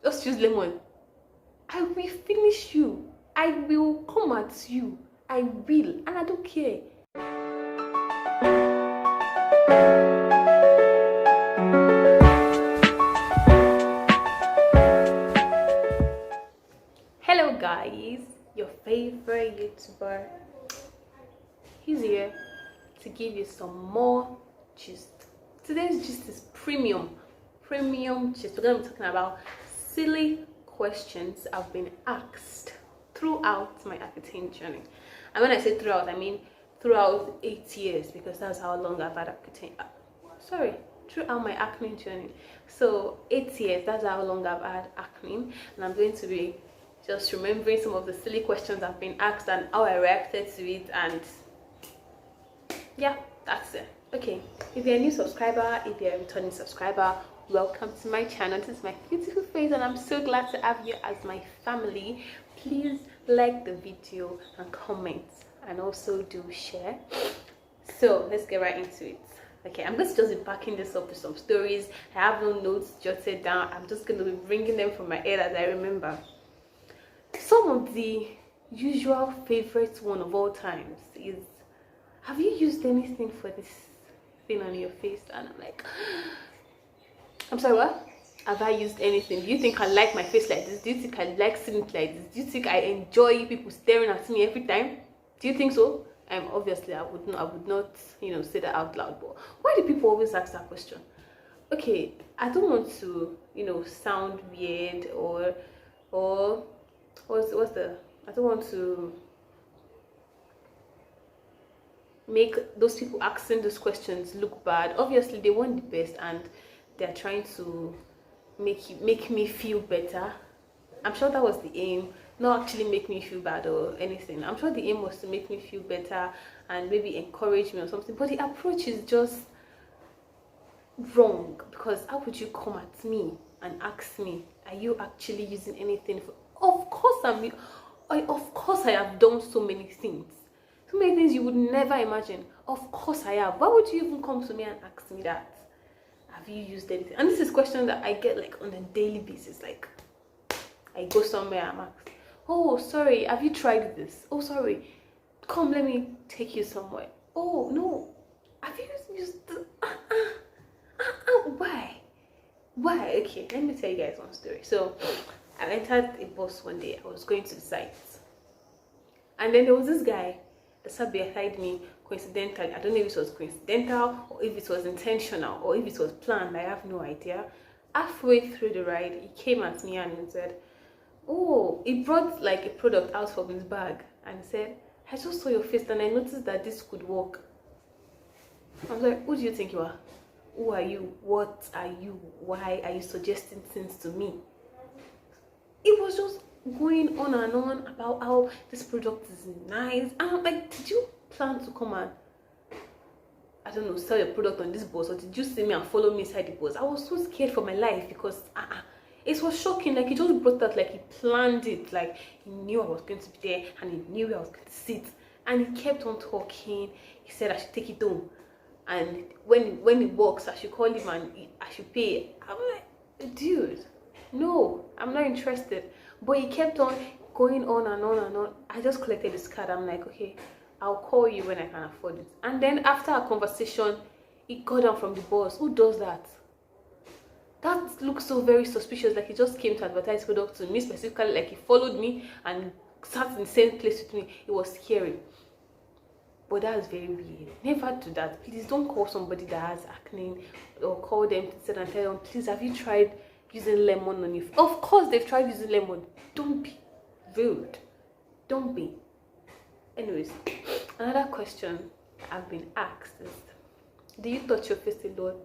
Just use lemon. I will finish you. I will come at you. I will, and I don't care. Hello guys, your favorite YouTuber. He's here to give you some more gist. Today's gist is premium gist. We're going to be talking about silly questions I've been asked throughout my acting journey. And when I say throughout, I mean throughout 8 years, because that's how long I've had acting. Throughout my acne journey. So 8 years, that's how long I've had acne, and I'm going to be just remembering some of the silly questions I've been asked and how I reacted to it, and yeah, that's it. Okay, if you're a new subscriber, if you're a returning subscriber, welcome to my channel. This is my beautiful face and I'm so glad to have you as my family. Please like the video and comment, and also do share. So let's get right into it. Okay, I'm going to just be backing this up with some stories. I have no notes jotted down. I'm just going to be bringing them from my head as I remember. Some of the usual favorite one of all times is, have you used anything for this thing on your face? And I'm like, I'm sorry, what? Have I used anything? Do you think I like my face like this? Do you think I like seeing it like this? Do you think I enjoy people staring at me every time? Do you think so? Obviously I would not, say that out loud. But why do people always ask that question? Okay, I don't want to, sound weird or I don't want to make those people asking those questions look bad. Obviously they want the best and they're trying to make me feel better. I'm sure that was the aim, not actually make me feel bad or anything. I'm sure the aim was to make me feel better and maybe encourage me or something, but the approach is just wrong. Because how would you come at me and ask me, are you actually using anything for? Of course I have done so many things you would never imagine. Of course I have. Why would you even come to me and ask me that? Have you used anything? And this is a question that I get like on a daily basis. Like, I go somewhere, I'm asked, oh sorry, have you tried this? Oh sorry, come, let me take you somewhere. Oh no, have you used the why? Okay, let me tell you guys one story. So I entered a bus one day. I was going to the site, and then there was this guy that sat beside me coincidentally. I don't know if it was coincidental or if it was intentional or if it was planned. I have no idea. Halfway through the ride, he came at me and he said, oh, he brought like a product out from his bag and said, I just saw your face and I noticed that this could work. I was like, who do you think you are? Who are you? What are you? Why are you suggesting things to me? It was just going on and on about how this product is nice. And I'm like, did you plan to come and, I don't know, sell your product on this bus, or did you see me and follow me inside the bus? I was so scared for my life because it was shocking. Like, he just brought that like he planned it, like he knew I was going to be there and he knew where I was going to sit, and he kept on talking. He said I should take it home, and when it works I should call him and I should pay. I'm like, dude, no, I'm not interested. But he kept on going on and on and on. I just collected his card. I'm like, okay, I'll call you when I can afford it. And then after our conversation, he got down from the bus. Who does that? That looks so very suspicious. Like he just came to advertise product to me specifically. Like he followed me and sat in the same place with me. It was scary. But that is very weird. Never do that. Please don't call somebody that has acne or call them to and tell them, please, have you tried using lemon on your face? Of course they've tried using lemon. Don't be rude. Don't be. Anyways, another question I've been asked is, do you touch your face a lot?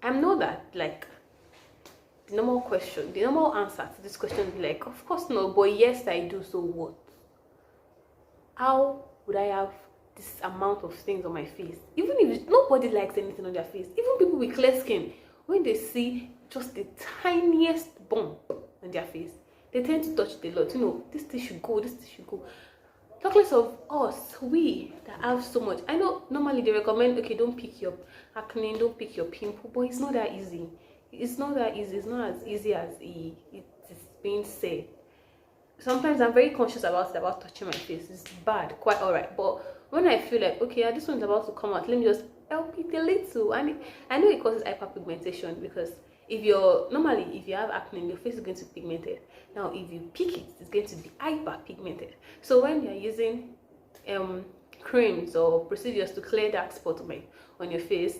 I know that like the normal question, the normal answer to this question is like, of course no, but yes I do. So what? How would I have this amount of things on my face? Even if nobody likes anything on their face, even people with clear skin, when they see just the tiniest bump on their face, they tend to touch it a lot. This thing should go, this thing should go. Talk less of us, we that have so much. I know normally they recommend, okay, don't pick your acne, don't pick your pimple, but it's not that easy. It's not that easy. It's not as easy as it is being said. Sometimes I'm very conscious about it, about touching my face. It's bad, quite alright. But when I feel like, okay, this one's about to come out, let me just help it a little. And I know it causes hyperpigmentation, because if you have acne, your face is going to be pigmented. Now if you pick it, it's going to be hyperpigmented. So when you're using creams or procedures to clear dark spots on your face,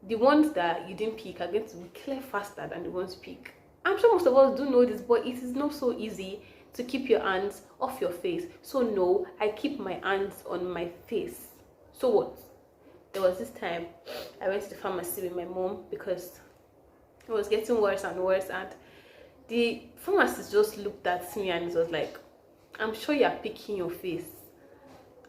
the ones that you didn't pick are going to be clear faster than the ones picked. I'm sure most of us do know this, but it is not so easy to keep your hands off your face. So no, I keep my hands on my face. So what? There was this time I went to the pharmacy with my mom because it was getting worse and worse, and the pharmacist just looked at me and it was like, I'm sure you're picking your face.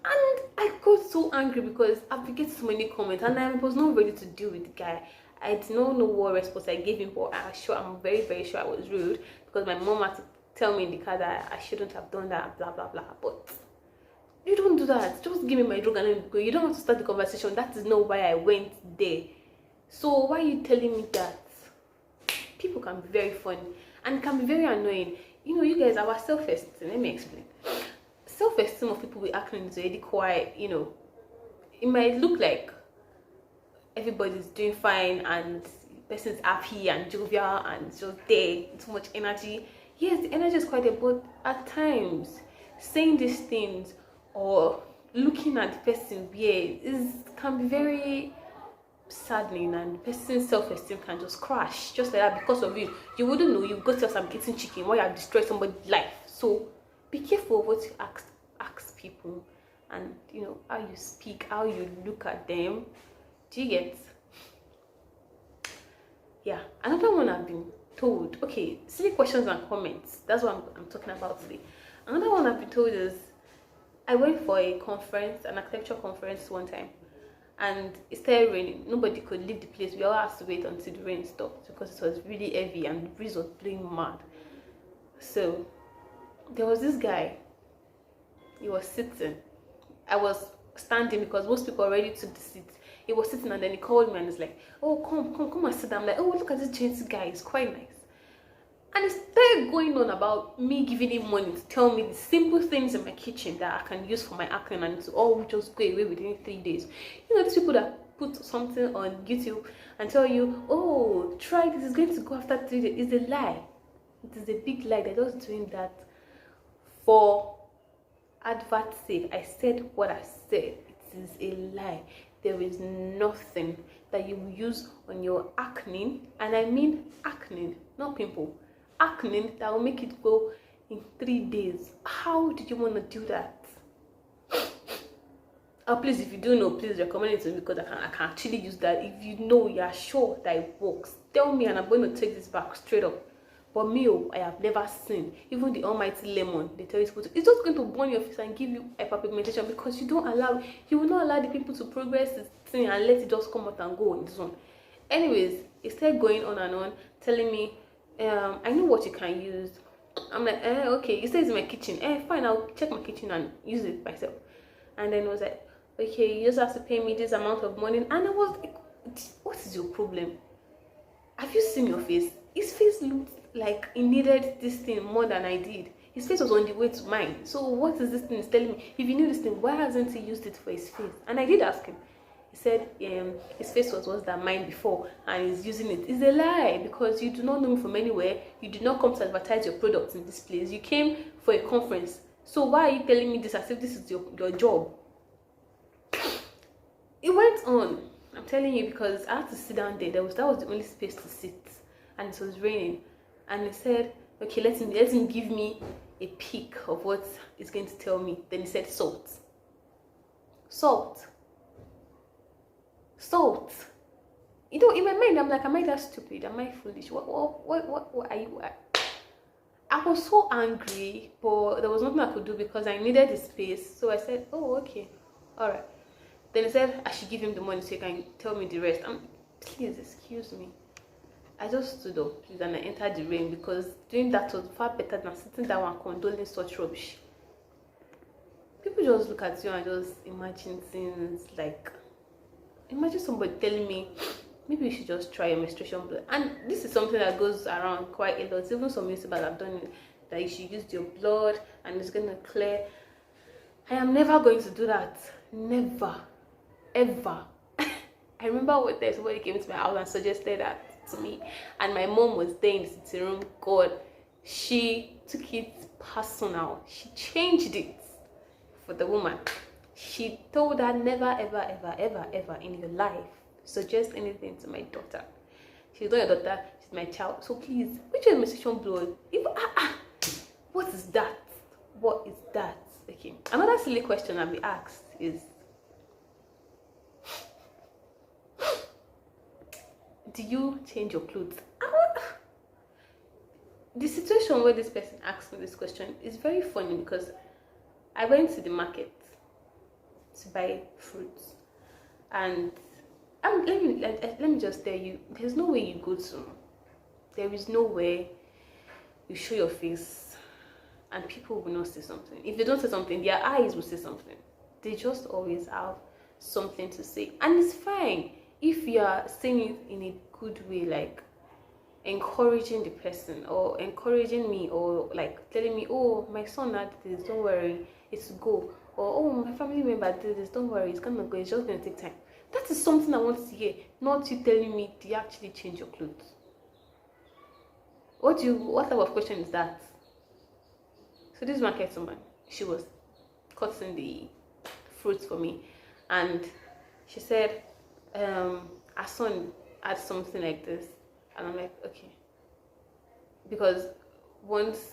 And I got so angry because I've been getting so many comments and I was not ready to deal with the guy. I did not know what response I gave him, but I'm very, very sure I was rude, because my mom had to tell me in the car that I shouldn't have done that, blah blah blah. But you don't do that. Just give me my drug and then go. You don't have to start the conversation. That is not why I went there. So why are you telling me that? People can be very funny and can be very annoying. You know, you guys, our self-esteem, let me explain. Self-esteem of people with acne is already quite, you know, it might look like everybody's doing fine and the person's happy and jovial and just there, too much energy. Yes, the energy is quite there, but at times saying these things or looking at the person weird can be very saddening, and the person's self-esteem can just crash just like that because of you. You wouldn't know, you go to some eating chicken while you have destroyed somebody's life. So be careful of what you ask people, and you know how you speak, how you look at them. Do you get? Yeah, another one I've been told, okay, silly questions and comments, that's what I'm talking about today. Another one I've been told is, I went for a conference, an architecture conference one time, and it started raining. Nobody could leave the place. We all had to wait until the rain stopped because it was really heavy and the breeze was blowing mad. So there was this guy. He was sitting. I was standing because most people already took the seat. He was sitting and then he called me and he's like, oh, come and sit down. I'm like, oh, look at this gentle guy. He's quite nice. And it started going on about me giving him money to tell me the simple things in my kitchen that I can use for my acne and to all just go away within 3 days. You know, these people that put something on YouTube and tell you, oh, try this, it's going to go after 3 days. It's a lie. It is a big lie. They're just doing that for advert's sake. I said what I said. It is a lie. There is nothing that you will use on your acne, and I mean acne, not pimple. Acne that will make it go in 3 days. How did you want to do that? Oh, please, if you do know, please recommend it to me, because I can actually use that. If you know, you are sure that it works, tell me and I'm going to take this back straight up. But me, I have never seen. Even the almighty lemon, they tell you it's just going to burn your face and give you hyperpigmentation, because you will not allow the people to progress this thing and let it just come out and go in this one. Anyways, it started going on and on, telling me, I know what you can use. I'm like, okay, it says in my kitchen. Fine, I'll check my kitchen and use it myself. And then it was like, okay, you just have to pay me this amount of money. And I was like, what is your problem? Have you seen your face? His face looked like he needed this thing more than I did. His face was on the way to mine. So what is this thing telling me? If he knew this thing, why hasn't he used it for his face? And I did ask him. He said his face was worse than mine before and he's using it. It's a lie, because you do not know me from anywhere. You did not come to advertise your products in this place. You came for a conference. So why are you telling me this as if this is your job? It went on. I'm telling you, because I had to sit down there. That was the only space to sit, and it was raining. And he said, okay, let him give me a peek of what he's going to tell me. Then he said salt. Salt. Salt. You know, in my mind, I'm like, am I that stupid? Am I foolish? What are you at? I was so angry, but there was nothing I could do because I needed the space. So I said, oh, okay, all right. Then he said I should give him the money so he can tell me the rest. Please excuse me. I just stood up, please, and I entered the rain, because doing that was far better than sitting down and condoling such rubbish. People just look at you and just imagine things like, imagine somebody telling me, maybe you should just try your menstruation blood. And this is something that goes around quite a lot. Even some YouTubers have done it, that you should use your blood and it's gonna clear. I am never going to do that. Never, ever. I remember one day somebody came to my house and suggested that to me, and my mom was there in the sitting room. God, she took it personal. She changed it for the woman. She told her, never, ever, ever, ever, ever in your life suggest anything to my daughter. She's not your daughter, she's my child. So please, which is menstruation blood? If what is that? What is that? Okay. Another silly question I'll be asked is, do you change your clothes? The situation where this person asked me this question is very funny, because I went to the market to buy fruits, and let me just tell you, there's no way you go to, there is no way you show your face and people will not say something. If they don't say something, their eyes will say something. They just always have something to say, and it's fine if you are saying it in a good way, like encouraging the person, or encouraging me, or like telling me, oh, my son had this, don't worry, it's go, or oh, my family member did this, don't worry, it's gonna go, it's just gonna take time. That is something I want to hear, not you telling me, do you actually change your clothes? What type of question is that? So this market woman, she was cutting the fruits for me, and she said, her son had something like this. And I'm like, okay. Because once,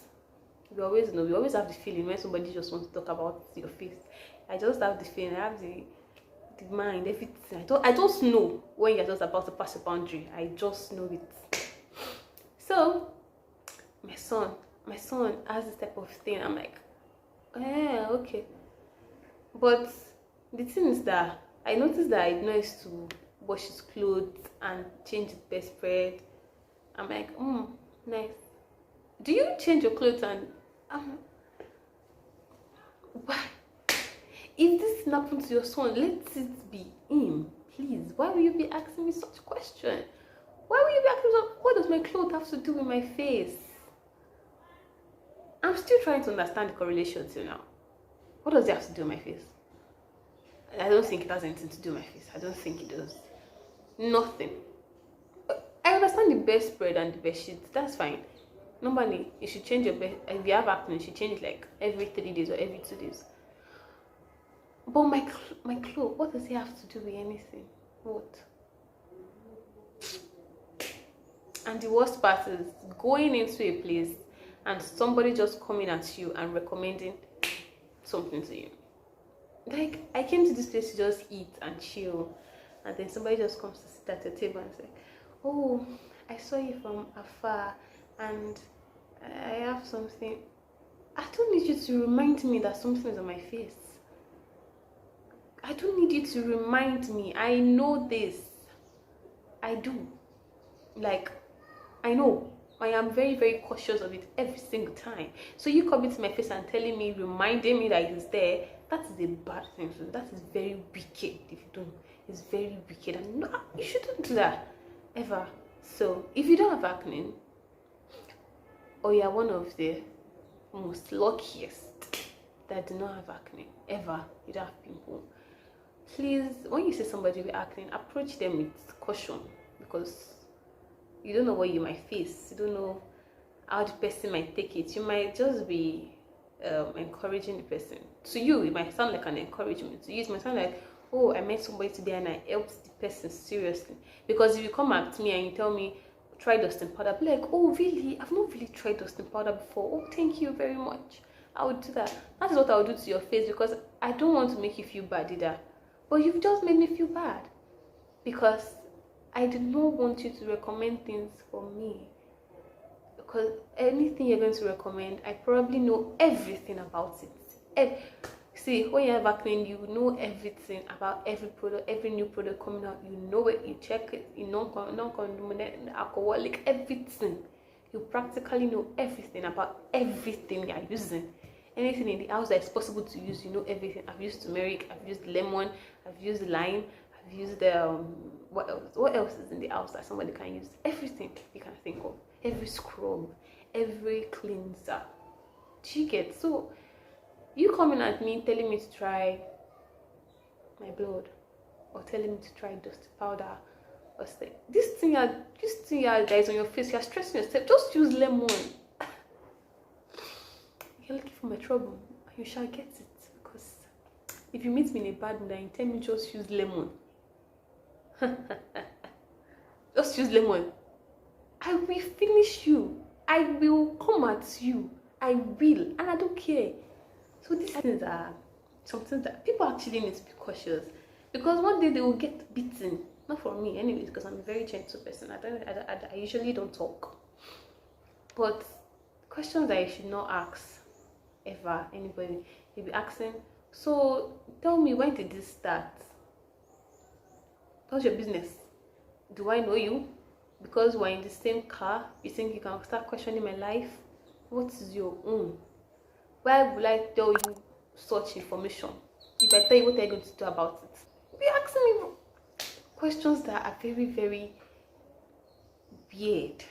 we always know, we always have the feeling when somebody just wants to talk about your face. I just have the feeling, I have the mind, everything. I just know when you're just about to pass a boundary. I just know it. So, my son has this type of thing. I'm like, yeah, okay. But the thing is that I noticed that I used to wash his clothes and change his bedspread. I'm like, nice. Do you change your clothes? And why? If this happens to your son, let it be him, please. Why will you be asking me such a question? Why will you be asking me, what does my clothes have to do with my face? I'm still trying to understand the correlation till now. What does it have to do with my face? I don't think it has anything to do with my face. I don't think it does. Nothing. I understand the bedspread and the bed sheets. That's fine. Normally, you should change your bed. If you have acne, you should change it like every 3 days or every 2 days. But my clothes, what does it have to do with anything? What? And the worst part is going into a place and somebody just coming at you and recommending something to you. Like, I came to this place to just eat and chill, and then somebody just comes to sit at your table and say, oh, I saw you from afar and I have something. I don't need you to remind me that something is on my face. I don't need you to remind me. I know this. I do. Like, I know. I am very, very cautious of it every single time. So you coming to my face and telling me, reminding me that it is there, that is a bad thing. So that is very wicked if you don't. It's very wicked. And no, you shouldn't do that. Ever. So if you don't have acne, or you are one of the most luckiest that do not have acne, ever, you don't have pimple, please, when you see somebody with acne, approach them with caution, because you don't know what you might face. You don't know how the person might take it. You might just be encouraging the person. To you, it might sound like an encouragement. To you, it might sound like, oh, I met somebody today and I helped the person seriously. Because if you come up to me and you tell me, try dusting powder, I'll be like, oh, really? I've not really tried dusting powder before. Oh, thank you very much. I would do that. That is what I would do to your face, because I don't want to make you feel bad either. But you've just made me feel bad, because I do not want you to recommend things for me. Because anything you're going to recommend, I probably know everything about it. See, when you have acne, you know everything about every product, every new product coming out. You know it, you check it, you know, non-contaminated, alcoholic, everything. You practically know everything about everything you're using. anything in the house that is possible to use. You know everything. I've used turmeric, I've used lemon, I've used lime, I've used what else? What else is in the house that somebody can use? Everything you can think of. Every scrub, every cleanser. Do you get? So you coming at me telling me to try my blood, or telling me to try dust powder, or say this thing that is on your face, you're stressing yourself. Just use lemon. You're looking for my trouble, and you shall get it. Because if you meet me in a bad mood and you tell me just use lemon, just use lemon, I will finish you. I will come at you. I will, and I don't care. So these things are something that people actually need to be cautious, because one day they will get beaten. Not for me, anyways, because I'm a very gentle person. I usually don't talk. But questions that you should not ask ever, anybody. You'll be asking, so tell me, when did this start? What's your business? Do I know you? Because we're in the same car, you think you can start questioning my life? What is your own? Why would I tell you such information? If I tell you, what are you going to do about it? Be asking me questions that are very, very weird.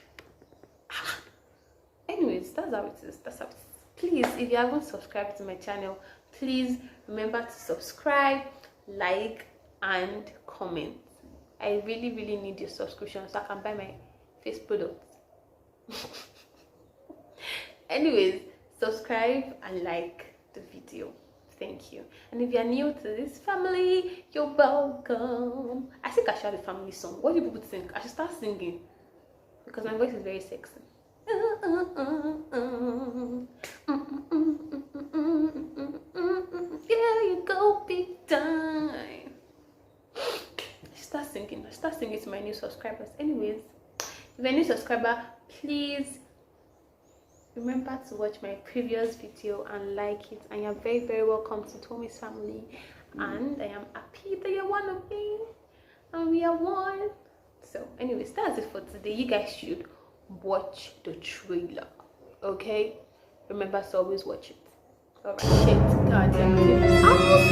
Anyways, that's how it is. That's how it is. Please, if you haven't subscribed to my channel, please remember to subscribe, like, and comment. I really, really need your subscription so I can buy my face products. Anyways, subscribe and like the video. Thank you. And if you're new to this family, you're welcome. I think I should have a family song. What do people think? I should start singing, because my voice is very sexy. Yeah, you go big time. I start singing to my new subscribers. Anyways, if you're a new subscriber, please remember to watch my previous video and like it. And you're very, very welcome to Tommy's family. And I am happy that you're one of me, and we are one. So anyways, that's it for today. You guys should watch the trailer, okay? Remember to always watch it. Alright, shit, goddamn. I'm not